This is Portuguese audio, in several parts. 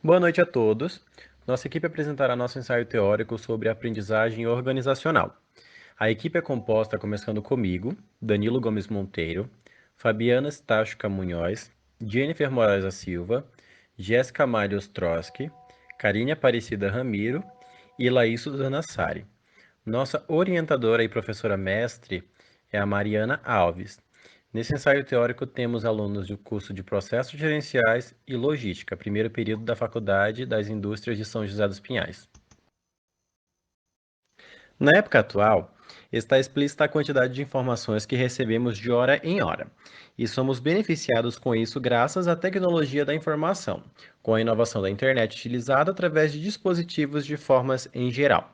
Boa noite a todos. Nossa equipe apresentará nosso ensaio teórico sobre aprendizagem organizacional. A equipe é composta começando comigo, Danilo Gomes Monteiro, Fabiana Stachuca Munhoz, Jennifer Moraes da Silva, Jéssica Mário Ostrowski, Karine Aparecida Ramiro e Laís Suzana Sari. Nossa orientadora e professora mestre é a Mariana Alves. Nesse ensaio teórico temos alunos do curso de Processos Gerenciais e Logística, primeiro período da Faculdade das Indústrias de São José dos Pinhais. Na época atual, está explícita a quantidade de informações que recebemos de hora em hora, e somos beneficiados com isso graças à tecnologia da informação, com a inovação da internet utilizada através de dispositivos de formas em geral.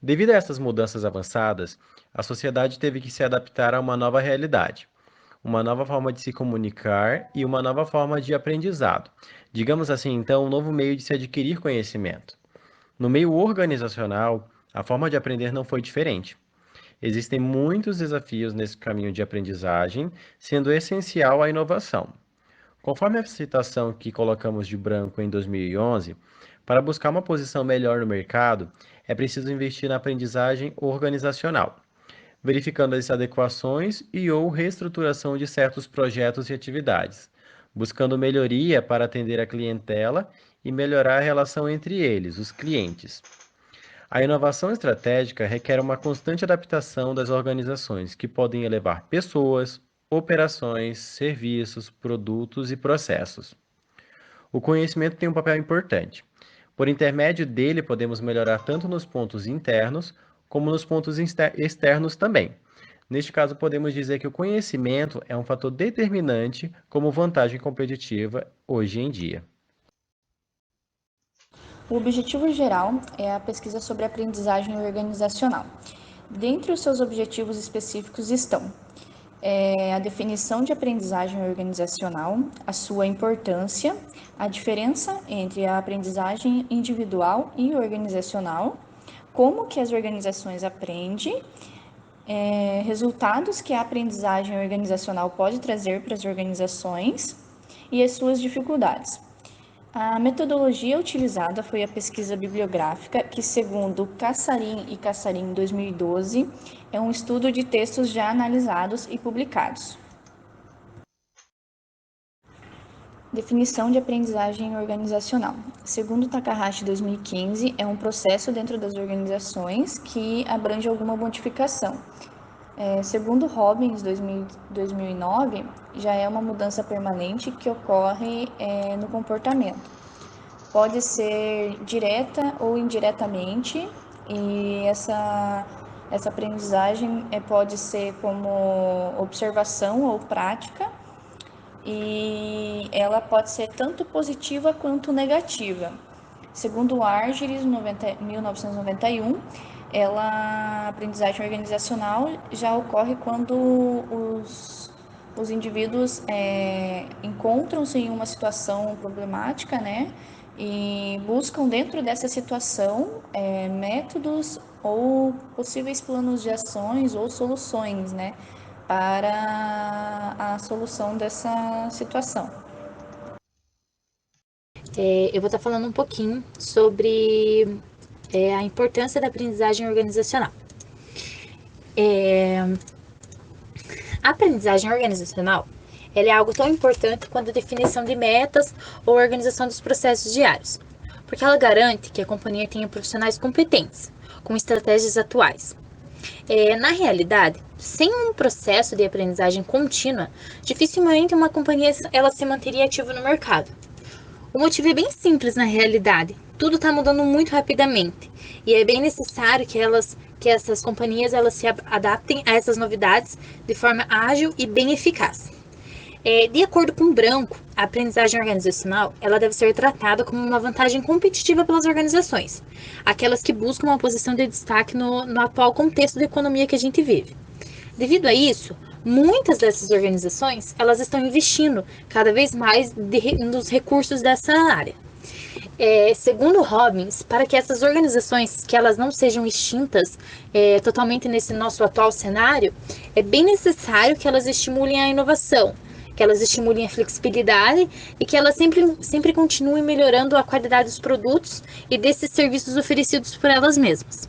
Devido a essas mudanças avançadas, a sociedade teve que se adaptar a uma nova realidade, uma nova forma de se comunicar e uma nova forma de aprendizado. Digamos assim, então, um novo meio de se adquirir conhecimento. No meio organizacional, a forma de aprender não foi diferente. Existem muitos desafios nesse caminho de aprendizagem, sendo essencial a inovação. Conforme a citação que colocamos de branco em 2011, para buscar uma posição melhor no mercado, é preciso investir na aprendizagem organizacional, verificando as adequações e ou reestruturação de certos projetos e atividades, buscando melhoria para atender a clientela e melhorar a relação entre eles, os clientes. A inovação estratégica requer uma constante adaptação das organizações, que podem elevar pessoas, operações, serviços, produtos e processos. O conhecimento tem um papel importante. Por intermédio dele, podemos melhorar tanto nos pontos internos como nos pontos externos também. Neste caso, podemos dizer que o conhecimento é um fator determinante como vantagem competitiva hoje em dia. O objetivo geral é a pesquisa sobre aprendizagem organizacional. Dentre os seus objetivos específicos estão a definição de aprendizagem organizacional, a sua importância, a diferença entre a aprendizagem individual e organizacional, como que as organizações aprendem, resultados que a aprendizagem organizacional pode trazer para as organizações e as suas dificuldades. A metodologia utilizada foi a pesquisa bibliográfica, que, segundo Cassarin e Cassarin 2012, é um estudo de textos já analisados e publicados. Definição de aprendizagem organizacional. Segundo Takahashi 2015, é um processo dentro das organizações que abrange alguma modificação. Segundo Robbins 2009, já é uma mudança permanente que ocorre no comportamento. Pode ser direta ou indiretamente, e essa aprendizagem pode ser como observação ou prática, e ela pode ser tanto positiva quanto negativa. Segundo Argyris, 1991, a aprendizagem organizacional já ocorre quando os indivíduos encontram-se em uma situação problemática, né? E buscam dentro dessa situação métodos ou possíveis planos de ações ou soluções, né? Para a solução dessa situação. Eu vou estar falando um pouquinho sobre a importância da aprendizagem organizacional. A aprendizagem organizacional ela é algo tão importante quanto a definição de metas ou a organização dos processos diários, porque ela garante que a companhia tenha profissionais competentes, com estratégias atuais. Na realidade, sem um processo de aprendizagem contínua, dificilmente uma companhia ela se manteria ativa no mercado. O motivo é bem simples na realidade. Tudo está mudando muito rapidamente e é bem necessário que essas companhias elas se adaptem a essas novidades de forma ágil e bem eficaz. De acordo com Branco, a aprendizagem organizacional ela deve ser tratada como uma vantagem competitiva pelas organizações, aquelas que buscam uma posição de destaque no atual contexto da economia que a gente vive. Devido a isso, muitas dessas organizações elas estão investindo cada vez mais nos recursos dessa área. Segundo Robbins, para que essas organizações que elas não sejam extintas totalmente nesse nosso atual cenário, é bem necessário que elas estimulem a inovação que elas estimulem a flexibilidade e que elas sempre continuem melhorando a qualidade dos produtos e desses serviços oferecidos por elas mesmas.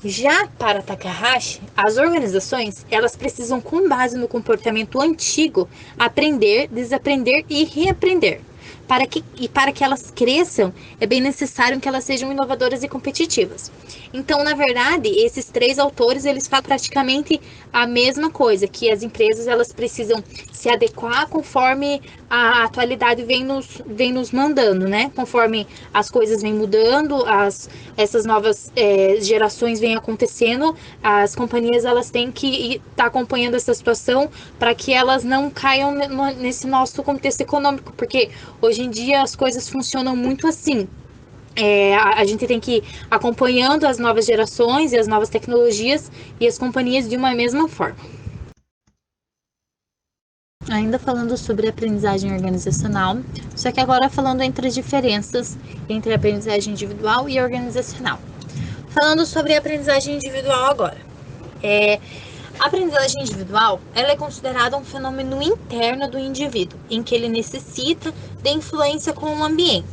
Já para Takahashi, as organizações, elas precisam, com base no comportamento antigo, aprender, desaprender e reaprender. Para que elas cresçam, é bem necessário que elas sejam inovadoras e competitivas. Então, na verdade, esses três autores, eles falam praticamente a mesma coisa, que as empresas, elas precisam se adequar conforme a atualidade vem nos mandando, né? Conforme as coisas vêm mudando, essas novas gerações vêm acontecendo, as companhias, elas têm que estar acompanhando essa situação para que elas não caiam nesse nosso contexto econômico, porque hoje em dia as coisas funcionam muito assim. A gente tem que ir acompanhando as novas gerações e as novas tecnologias e as companhias de uma mesma forma. Ainda falando sobre aprendizagem organizacional, só que agora falando entre as diferenças entre a aprendizagem individual e organizacional. Falando sobre a aprendizagem individual agora. A aprendizagem individual, ela é considerada um fenômeno interno do indivíduo, em que ele necessita de influência com o ambiente,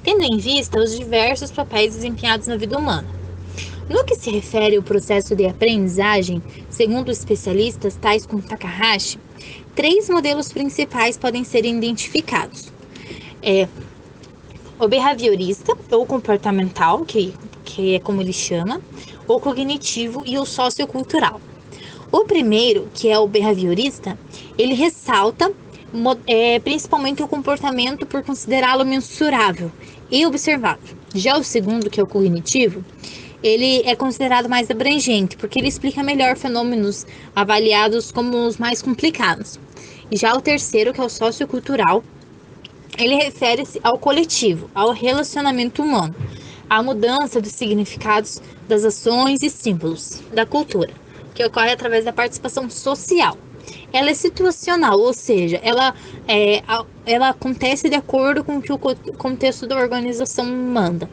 tendo em vista os diversos papéis desempenhados na vida humana. No que se refere ao processo de aprendizagem, segundo especialistas tais como Takahashi, 3 modelos principais podem ser identificados. O behaviorista, ou comportamental, que é como ele chama, o cognitivo e o sociocultural. O primeiro, que é o behaviorista, ele ressalta principalmente o comportamento por considerá-lo mensurável e observável. Já o segundo, que é o cognitivo, ele é considerado mais abrangente, porque ele explica melhor fenômenos avaliados como os mais complicados. E já o terceiro, que é o sociocultural, ele refere-se ao coletivo, ao relacionamento humano, à mudança dos significados das ações e símbolos da cultura, que ocorre através da participação social. Ela é situacional, ou seja, ela acontece de acordo com o que o contexto da organização manda.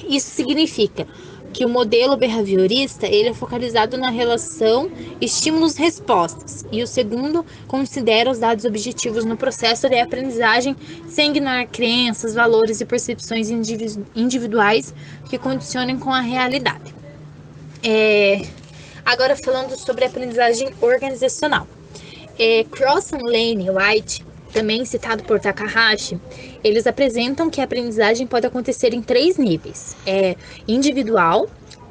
Isso significa que o modelo behaviorista ele é focalizado na relação estímulos-respostas, e o segundo considera os dados objetivos no processo de aprendizagem sem ignorar crenças, valores e percepções individuais que condicionem com a realidade. Agora falando sobre a aprendizagem organizacional. Crossan, Lane e White, também citado por Takahashi, eles apresentam que a aprendizagem pode acontecer em 3 níveis: individual,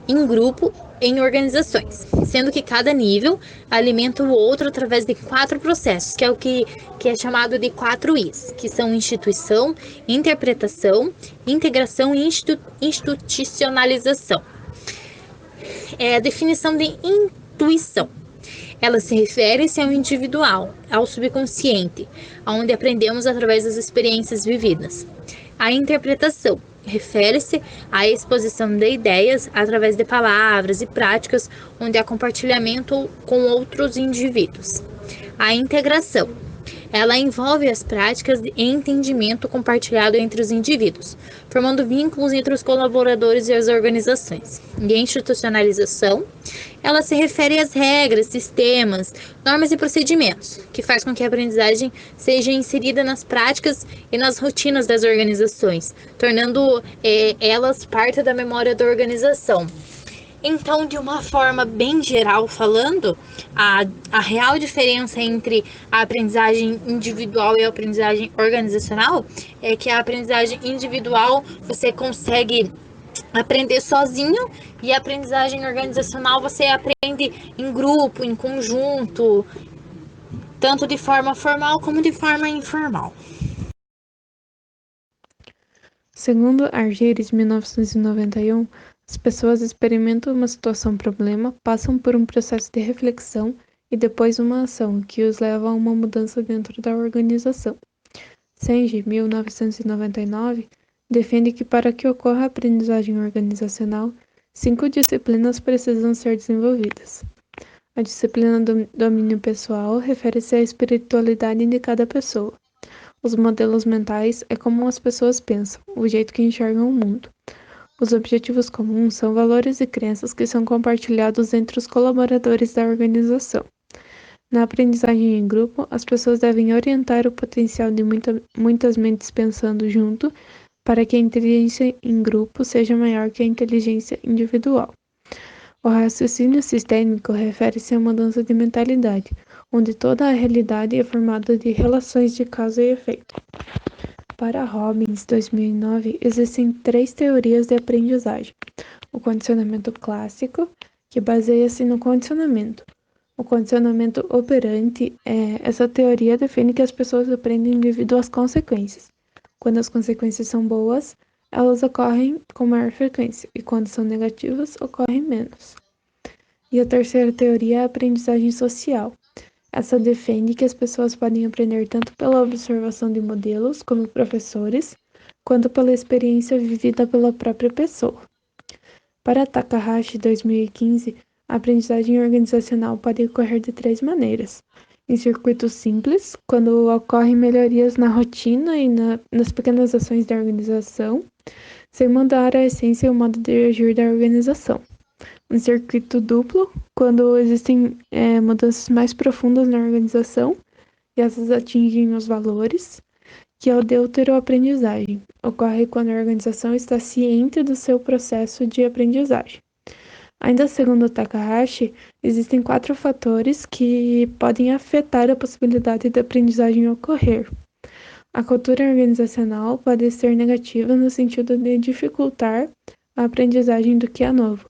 em grupo, em organizações, sendo que cada nível alimenta o outro através de 4 processos, que é o que é chamado de 4 Is, que são instituição, interpretação, integração e institucionalização. A definição de intuição. Ela se refere-se ao individual, ao subconsciente, onde aprendemos através das experiências vividas. A interpretação refere-se à exposição de ideias através de palavras e práticas, onde há compartilhamento com outros indivíduos. A integração. Ela envolve as práticas de entendimento compartilhado entre os indivíduos, formando vínculos entre os colaboradores e as organizações. E a institucionalização, ela se refere às regras, sistemas, normas e procedimentos, que faz com que a aprendizagem seja inserida nas práticas e nas rotinas das organizações, tornando elas parte da memória da organização. Então, de uma forma bem geral falando, a real diferença entre a aprendizagem individual e a aprendizagem organizacional é que a aprendizagem individual você consegue aprender sozinho e a aprendizagem organizacional você aprende em grupo, em conjunto, tanto de forma formal como de forma informal. Segundo Argyris, 1991, as pessoas experimentam uma situação-problema, passam por um processo de reflexão e depois uma ação que os leva a uma mudança dentro da organização. Senge, 1999, defende que para que ocorra a aprendizagem organizacional, 5 disciplinas precisam ser desenvolvidas. A disciplina do domínio pessoal refere-se à espiritualidade de cada pessoa. Os modelos mentais é como as pessoas pensam, o jeito que enxergam o mundo. Os objetivos comuns são valores e crenças que são compartilhados entre os colaboradores da organização. Na aprendizagem em grupo, as pessoas devem orientar o potencial de muitas mentes pensando junto para que a inteligência em grupo seja maior que a inteligência individual. O raciocínio sistêmico refere-se a mudança de mentalidade, onde toda a realidade é formada de relações de causa e efeito. Para Robbins, 2009, existem 3 teorias de aprendizagem. O condicionamento clássico, que baseia-se no condicionamento. O condicionamento operante, essa teoria define que as pessoas aprendem devido às consequências. Quando as consequências são boas, elas ocorrem com maior frequência, e quando são negativas, ocorrem menos. E a terceira teoria é a aprendizagem social. Essa defende que as pessoas podem aprender tanto pela observação de modelos, como professores, quanto pela experiência vivida pela própria pessoa. Para Takahashi, 2015, a aprendizagem organizacional pode ocorrer de 3 maneiras. Em circuitos simples, quando ocorrem melhorias na rotina e nas pequenas ações da organização, sem mudar a essência e o modo de agir da organização. Um circuito duplo, quando existem mudanças mais profundas na organização e essas atingem os valores, que é o deuteroaprendizagem. Ocorre quando a organização está ciente do seu processo de aprendizagem. Ainda segundo Takahashi, existem 4 fatores que podem afetar a possibilidade da aprendizagem ocorrer. A cultura organizacional pode ser negativa no sentido de dificultar a aprendizagem do que é novo,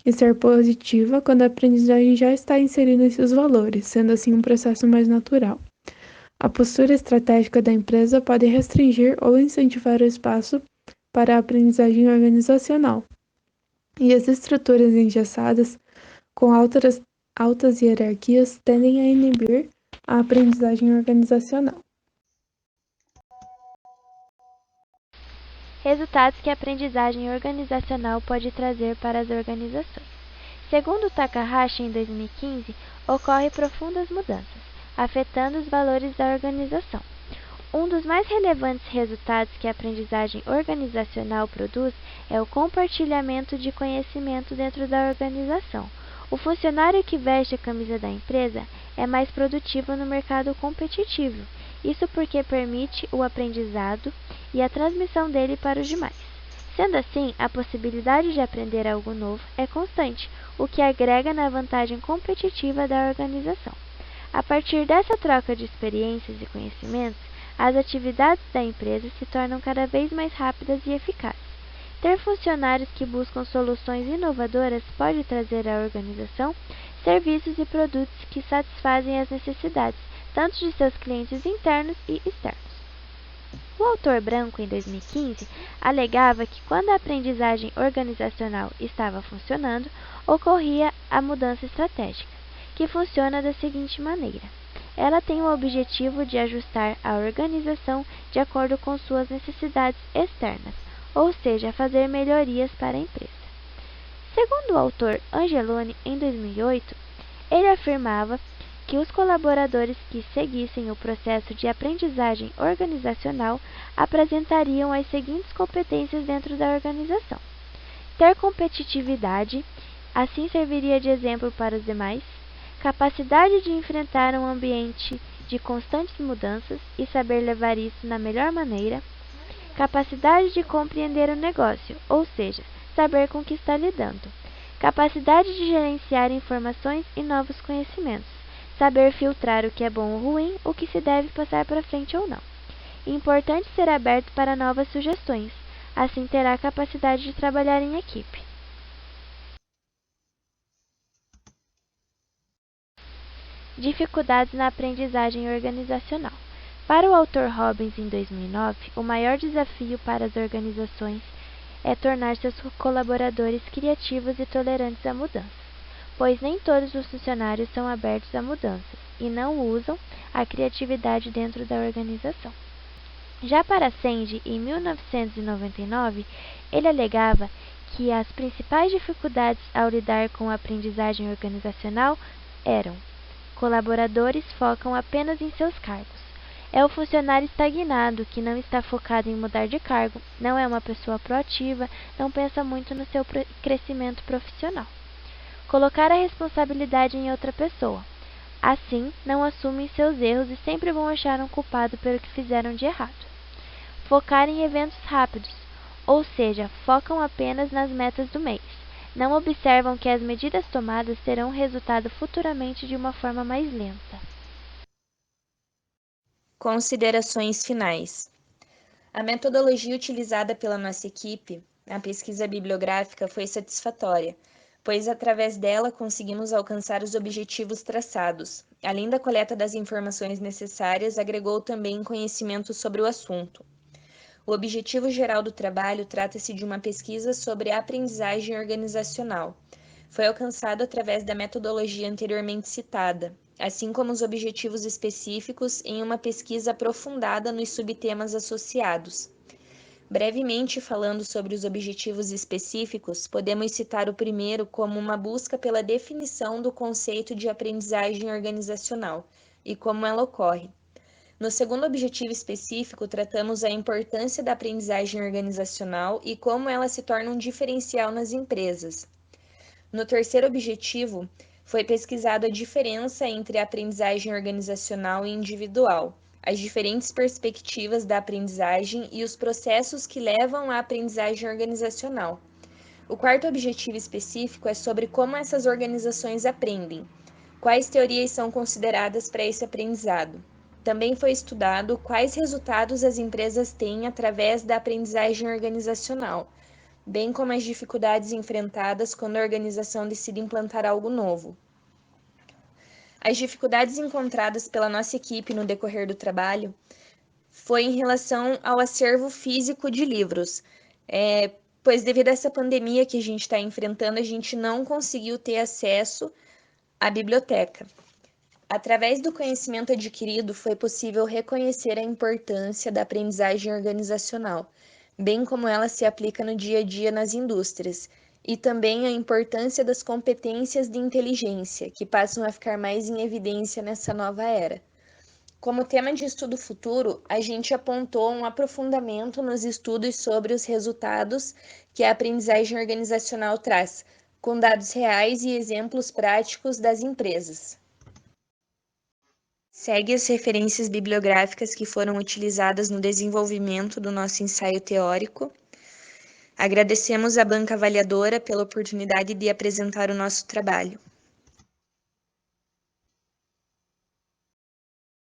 e ser positiva quando a aprendizagem já está inserida em seus valores, sendo assim um processo mais natural. A postura estratégica da empresa pode restringir ou incentivar o espaço para a aprendizagem organizacional. E as estruturas engessadas, com altas hierarquias, tendem a inibir a aprendizagem organizacional. Resultados que a aprendizagem organizacional pode trazer para as organizações. Segundo Takahashi, em 2015, ocorrem profundas mudanças, afetando os valores da organização. Um dos mais relevantes resultados que a aprendizagem organizacional produz é o compartilhamento de conhecimento dentro da organização. O funcionário que veste a camisa da empresa é mais produtivo no mercado competitivo. Isso porque permite o aprendizado e a transmissão dele para os demais. Sendo assim, a possibilidade de aprender algo novo é constante, o que agrega na vantagem competitiva da organização. A partir dessa troca de experiências e conhecimentos, as atividades da empresa se tornam cada vez mais rápidas e eficazes. Ter funcionários que buscam soluções inovadoras pode trazer à organização serviços e produtos que satisfazem as necessidades, tanto de seus clientes internos e externos. O autor branco, em 2015, alegava que quando a aprendizagem organizacional estava funcionando, ocorria a mudança estratégica, que funciona da seguinte maneira. Ela tem o objetivo de ajustar a organização de acordo com suas necessidades externas, ou seja, fazer melhorias para a empresa. Segundo o autor Angeloni, em 2008, ele afirmava que os colaboradores que seguissem o processo de aprendizagem organizacional apresentariam as seguintes competências dentro da organização: ter competitividade, assim serviria de exemplo para os demais; capacidade de enfrentar um ambiente de constantes mudanças e saber levar isso na melhor maneira; capacidade de compreender o negócio, ou seja, saber com que está lidando; capacidade de gerenciar informações e novos conhecimentos, saber filtrar o que é bom ou ruim, o que se deve passar para frente ou não. Importante ser aberto para novas sugestões, assim terá a capacidade de trabalhar em equipe. Dificuldades na aprendizagem organizacional. Para o autor Robbins, em 2009, o maior desafio para as organizações é tornar seus colaboradores criativos e tolerantes a mudanças, pois nem todos os funcionários são abertos a mudanças e não usam a criatividade dentro da organização. Já para Sandy, em 1999, ele alegava que as principais dificuldades ao lidar com a aprendizagem organizacional eram: colaboradores focam apenas em seus cargos. É o funcionário estagnado, que não está focado em mudar de cargo, não é uma pessoa proativa, não pensa muito no seu crescimento profissional. Colocar a responsabilidade em outra pessoa. Assim, não assumem seus erros e sempre vão achar um culpado pelo que fizeram de errado. Focar em eventos rápidos, ou seja, focam apenas nas metas do mês. Não observam que as medidas tomadas terão resultado futuramente de uma forma mais lenta. Considerações finais. A metodologia utilizada pela nossa equipe, a pesquisa bibliográfica, foi satisfatória, pois através dela conseguimos alcançar os objetivos traçados. Além da coleta das informações necessárias, agregou também conhecimento sobre o assunto. O objetivo geral do trabalho trata-se de uma pesquisa sobre a aprendizagem organizacional. Foi alcançado através da metodologia anteriormente citada, assim como os objetivos específicos em uma pesquisa aprofundada nos subtemas associados. Brevemente falando sobre os objetivos específicos, podemos citar o primeiro como uma busca pela definição do conceito de aprendizagem organizacional e como ela ocorre. No segundo objetivo específico, tratamos a importância da aprendizagem organizacional e como ela se torna um diferencial nas empresas. No terceiro objetivo, foi pesquisada a diferença entre a aprendizagem organizacional e individual, as diferentes perspectivas da aprendizagem e os processos que levam à aprendizagem organizacional. O quarto objetivo específico é sobre como essas organizações aprendem, quais teorias são consideradas para esse aprendizado. Também foi estudado quais resultados as empresas têm através da aprendizagem organizacional, bem como as dificuldades enfrentadas quando a organização decide implantar algo novo. As dificuldades encontradas pela nossa equipe no decorrer do trabalho foi em relação ao acervo físico de livros, pois devido a essa pandemia que a gente está enfrentando, a gente não conseguiu ter acesso à biblioteca. Através do conhecimento adquirido, foi possível reconhecer a importância da aprendizagem organizacional, bem como ela se aplica no dia a dia nas indústrias, e também a importância das competências de inteligência, que passam a ficar mais em evidência nessa nova era. Como tema de estudo futuro, a gente apontou um aprofundamento nos estudos sobre os resultados que a aprendizagem organizacional traz, com dados reais e exemplos práticos das empresas. Segue as referências bibliográficas que foram utilizadas no desenvolvimento do nosso ensaio teórico. Agradecemos à banca avaliadora pela oportunidade de apresentar o nosso trabalho.